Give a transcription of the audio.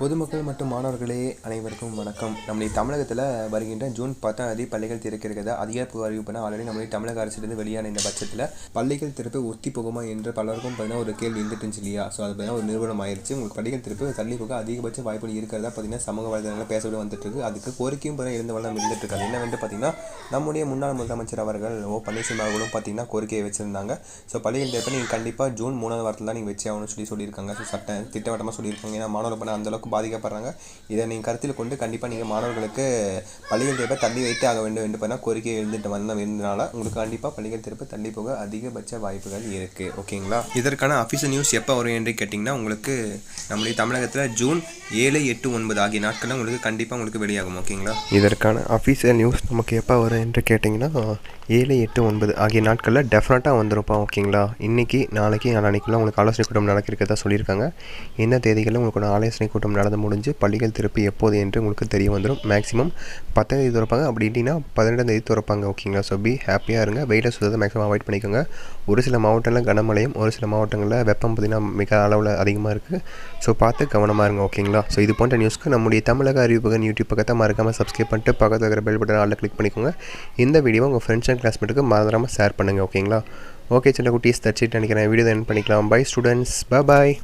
பொதுமக்கள் மற்றும் மாணவர்களே அனைவருக்கும் வணக்கம். நம்முடைய தமிழகத்தில் வருகின்ற ஜூன் 10ஆம் தேதி பள்ளிகள் திறக்கிறதா அதிகாரப்பூர்வ அறிவிப்புனா ஆல்ரெடி நம்முடைய தமிழக அரசிலிருந்து வெளியான இந்த பட்சத்தில் பள்ளிகள் திறப்பு ஒத்தி போகுமா என்று பலருக்கும் பார்த்தீங்கன்னா ஒரு கேள்வி இருந்துட்டு இருந்துச்சு இல்லையா? ஸோ அது பார்த்தீங்கன்னா ஒரு நிறுவனம் ஆயிடுச்சு. உங்களுக்கு பள்ளிகள் திறப்பு தள்ளி போக அதிகபட்ச வாய்ப்புகள் இருக்கிறதா பார்த்தீங்கன்னா சமூக வலைதளங்களில் பேசப்பட்டு வந்துட்டு இருக்கு. அதுக்கு கோரிக்கையும் பார்த்தீங்கன்னா இருந்த வளம் இருந்துட்டு இருக்காது. என்னவென்று பார்த்தீங்கன்னா நம்முடைய முன்னாள் முதலமைச்சர் அவர்கள் பன்னீர்செல்வம் அவர்களும் பார்த்தீங்கன்னா கோரிக்கையை வச்சிருந்தாங்க. ஸோ பள்ளிகள் திறப்பை நீங்கள் கண்டிப்பாக ஜூன் 3ஆவது வாரத்தில் தான் நீங்கள் வச்சு ஆகணும்னு சொல்லியிருக்காங்க. ஸோ திட்டவட்டமாக சொல்லியிருக்காங்க. ஏன்னா மாணவர்கள் பண்ண அந்தளவுக்கு பாதிக்கப்படுறாங்க. இதை நீங்கள் கருத்தில் கொண்டு கண்டிப்பாக நீங்கள் மாணவர்களுக்கு பள்ளிகள் திறப்பை தள்ளி வைத்து ஆக வேண்டும் என்று பண்ணால் கோரிக்கை எழுந்துட்டு இருந்தனால உங்களுக்கு கண்டிப்பாக பள்ளிகள் திறப்பு தள்ளி போக அதிகபட்ச வாய்ப்புகள் இருக்குது. ஓகேங்களா? இதற்கான அஃபிஷியல் நியூஸ் எப்போ வரும் என்று கேட்டிங்கன்னா உங்களுக்கு நம்முடைய தமிழகத்தில் ஜூன் 7, 8, 9 ஆகிய நாட்களில் உங்களுக்கு கண்டிப்பாக உங்களுக்கு வெளியாகும். ஓகேங்களா? இதற்கான அஃபிஷியல் நியூஸ் நமக்கு எப்போ வரும் என்று கேட்டிங்கன்னா 7, 8, 9 ஆகிய நாட்களில் டெஃபினட்டாக வந்துருப்பா. ஓகேங்களா? இன்றைக்கி நாளைக்கு நாளைக்குள்ள உங்களுக்கு ஆலோசனை கூட்டம் நடக்கிறதா சொல்லியிருக்காங்க. இந்த தேதிகளில் உங்களுக்கு ஆலோசனை கூட்டம் நடந்து முடிஞ்சு பள்ளிகள் திறப்பு எப்போது என்று உங்களுக்கு தெரிய வந்துடும். மேக்ஸிமம் 10ஆம் தேதி திறப்பாங்க, அப்படி இல்லைன்னா 12ஆம் தேதி திறப்பாங்க. ஓகேங்களா? ஸோ ஹாப்பியாக இருங்க. வெயிலை சுற்றத்தை மேக்ஸிமம் அவாய்ட் பண்ணிக்கோங்க. ஒரு சில மாவட்டங்களில் கனமழையும் ஒரு சில மாவட்டங்களில் வெப்பம் பார்த்திங்கன்னா மிக அளவில் அதிகமாக இருக்குது. ஸோ பார்த்து கவனமாக இருங்க. ஓகேங்களா? ஸோ இது போன்ற நியூஸ்க்கு நம்முடைய தமிழக அறிவிப்புகள் யூடியூப் பக்கத்தை மறக்காமல் சப்ஸ்கிரைப் பண்ணிட்டு பக்கத்தில் இருக்கிற பெல் பட்டன் ஆளில் கிளிக் பண்ணிக்கோங்க. இந்த வீடியோ உங்கள் ஃப்ரெண்ட்ஸ் அண்ட் கிளாஸ்மேட்டுக்கு மறந்துடாமல் ஷேர் பண்ணுங்கள். ஓகேங்களா? ஓகே சின்ன குட்டீஸ் தச்சிட்டு நினைக்கிறேன். வீடியோ தான் என் பண்ணிக்கலாம். Bye students. பாய்.